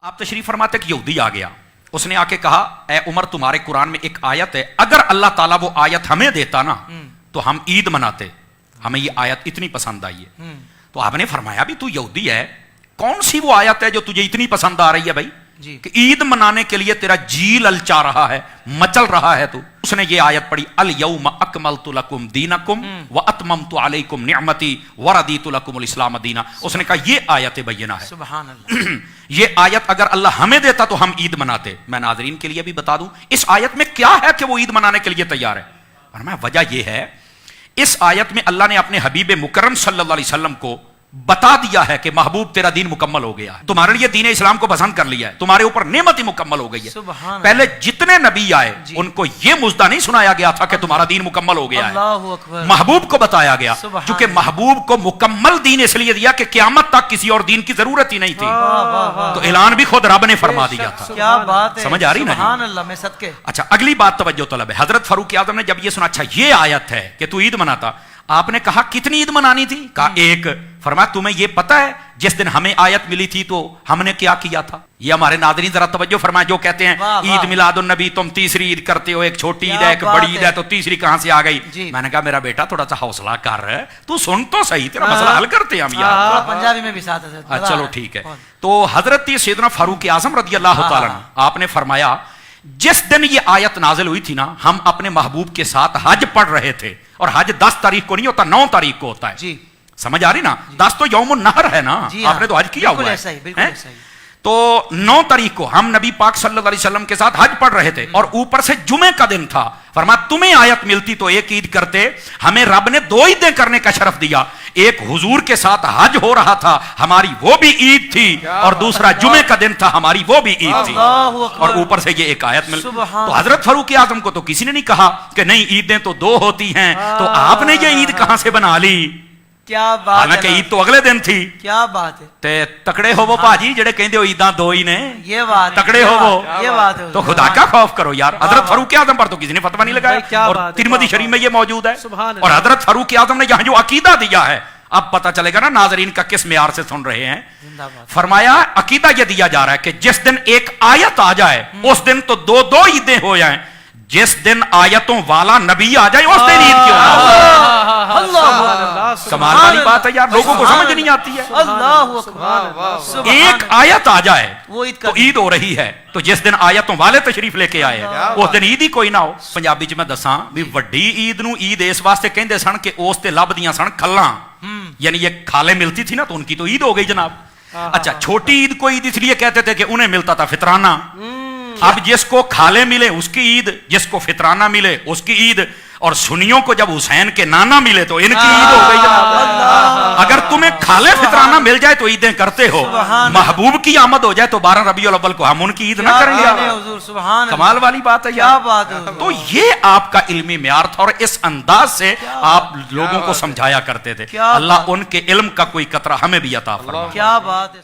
آپ تشریف فرماتے کہ یہودی آ گیا, اس نے آ کے کہا اے عمر تمہارے قرآن میں ایک آیت ہے, اگر اللہ تعالیٰ وہ آیت ہمیں دیتا نا تو ہم عید مناتے, ہمیں یہ آیت اتنی پسند آئی ہے. تو آپ نے فرمایا بھی تو یہودی ہے, کون سی وہ آیت ہے جو تجھے اتنی پسند آ رہی ہے بھائی جی, کہ عید منانے کے لیے تیرا جی للچا رہا ہے, مچل رہا ہے تو. اس نے یہ آیت پڑھی الیوم اکملت لکم دینکم واتممت علیکم نعمتی ورضیت لکم الاسلام دینا. اس نے کہا یہ آیت بینہ ہے, سبحان اللہ. یہ آیت اگر اللہ ہمیں دیتا تو ہم عید مناتے. میں ناظرین کے لیے بھی بتا دوں اس آیت میں کیا ہے کہ وہ عید منانے کے لیے تیار ہے. فرمایا وجہ یہ ہے, اس آیت میں اللہ نے اپنے حبیب مکرم صلی اللہ علیہ وسلم کو بتا دیا ہے کہ محبوب تیرا دین مکمل ہو گیا ہے, تمہارے لیے دین اسلام کو پسند کر لیا ہے, تمہارے اوپر نعمت ہی مکمل ہو گئی ہے. پہلے جتنے نبی آئے ان کو یہ مژدہ نہیں سنایا گیا تھا کہ تمہارا دین مکمل ہو گیا ہے, محبوب کو بتایا گیا, کیونکہ محبوب کو مکمل دین اس لیے دیا کہ قیامت تک کسی اور دین کی ضرورت ہی نہیں تھی. تو اعلان بھی خود رب نے فرما دیا تھا. کیا بات ہے, سمجھ آ رہی نا؟ سبحان اللہ. میں صدقے. اچھا اگلی بات توجہ طلب ہے. حضرت فاروق اعظم نے جب یہ سنا اچھا یہ آیت ہے کہ تو عید مناتا, آپ نے کہا کتنی عید منانی تھی؟ کہا ایک. فرمایا تمہیں یہ پتا ہے جس دن ہمیں آیت ملی تھی تو ہم نے کیا کیا تھا؟ یہ ہمارے ناظرین ذرا توجہ فرمائے, جو کہتے ہیں عید میلاد النبی تم تیسری عید کرتے ہو, ایک چھوٹی عید ہے ایک بڑی عید ہے, تو تیسری کہاں سے آ گئی؟ میں نے کہا میرا بیٹا تھوڑا سا حوصلہ کر رہا ہے, تو سن تو صحیح, تیرا مسئلہ حل کرتے ہیں ہم یار. پنجابی میں بھی ساتھ ہے. چلو ٹھیک ہے. تو حضرت سیدنا فاروق اعظم رضی اللہ تعالیٰ عنہ آپ نے فرمایا جس دن یہ آیت نازل ہوئی تھی نا, ہم اپنے محبوب کے ساتھ حج پڑھ رہے تھے, اور حج 10 تاریخ کو نہیں ہوتا, 9 تاریخ کو ہوتا ہے. جی سمجھ آ رہی نا؟ 10 تو یوم النحر ہے نا, آپ نے تو حج کیا ہوا ہے. تو 9 تاریخ کو ہم نبی پاک صلی اللہ علیہ وسلم کے ساتھ حج پڑھ رہے تھے, اور اوپر سے جمعے کا دن تھا. فرمایا تمہیں آیت ملتی تو ایک عید کرتے, ہمیں رب نے 2 عیدیں کرنے کا شرف دیا. ایک حضور کے ساتھ حج ہو رہا تھا, ہماری وہ بھی عید تھی, اور دوسرا جمعے کا دن تھا, ہماری وہ بھی عید تھی, اور اوپر سے یہ ایک آیت مل. تو حضرت فاروق اعظم کو تو کسی نے نہیں کہا کہ نہیں عیدیں تو 2 ہوتی ہیں, تو آپ نے یہ عید کہاں سے بنا لی؟ کیا بات, حالانکہ عید تو اگلے دن تھی. کیا بات ہے. تے تکڑے ہو وہ باجی جڑے کہندے ہو عیداں 2 ہی نے, یہ بات تکڑے ہو وہ, یہ بات ہے. تو خدا کا خوف کرو یار. حضرت فاروق اعظم پر تو کسی نے فتویٰ نہیں لگایا, اور ترمذی شریف میں یہ موجود ہے. اور حضرت فاروق اعظم نے یہاں جو عقیدہ دیا ہے, اب پتہ چلے گا نا ناظرین کا کس معیار سے سن رہے ہیں. فرمایا عقیدہ یہ دیا جا رہا ہے کہ جس دن ایک آیت آ جائے اس دن تو 2 عیدیں ہو جائیں, جس دن آیتوں والا نبی آ جائے اس دن عید کیوں نہ ہو. کمال والی بات ہے یار, لوگوں کو سمجھ نہیں آتی ہے. ایک آیت آ جائے تو عید ہو رہی ہے, تو جس دن آیتوں والے تشریف لے کے آئے اس دن عید ہی کوئی نہ ہو. پنجابی چ میں دساں بھی وڈی عید نو عید اس واسطے کہندے سن کہ اس تے لبدیاں سن کھلاں, یعنی یہ کھالے ملتی تھی نا تو ان کی تو عید ہو گئی جناب. اچھا چھوٹی عید کو عید اس لیے کہتے تھے کہ انہیں ملتا تھا فطرانہ. اب جس کو کھالے ملے اس کی عید, جس کو فطرانہ ملے اس کی عید, اور سنیوں کو جب حسین کے نانا ملے تو ان کی عید ہو گئی جناب. اگر تمہیں کھالے فطرانہ مل جائے تو عیدیں کرتے ہو, محبوب کی آمد ہو جائے تو 12 ربیع الاول کو ہم ان کی عید نہ کریں گے؟ کمال والی بات ہے یار. تو یہ آپ کا علمی معیار تھا, اور اس انداز سے آپ لوگوں کو سمجھایا کرتے تھے. اللہ ان کے علم کا کوئی قطرہ ہمیں بھی عطا فرمائے. کیا بات ہے.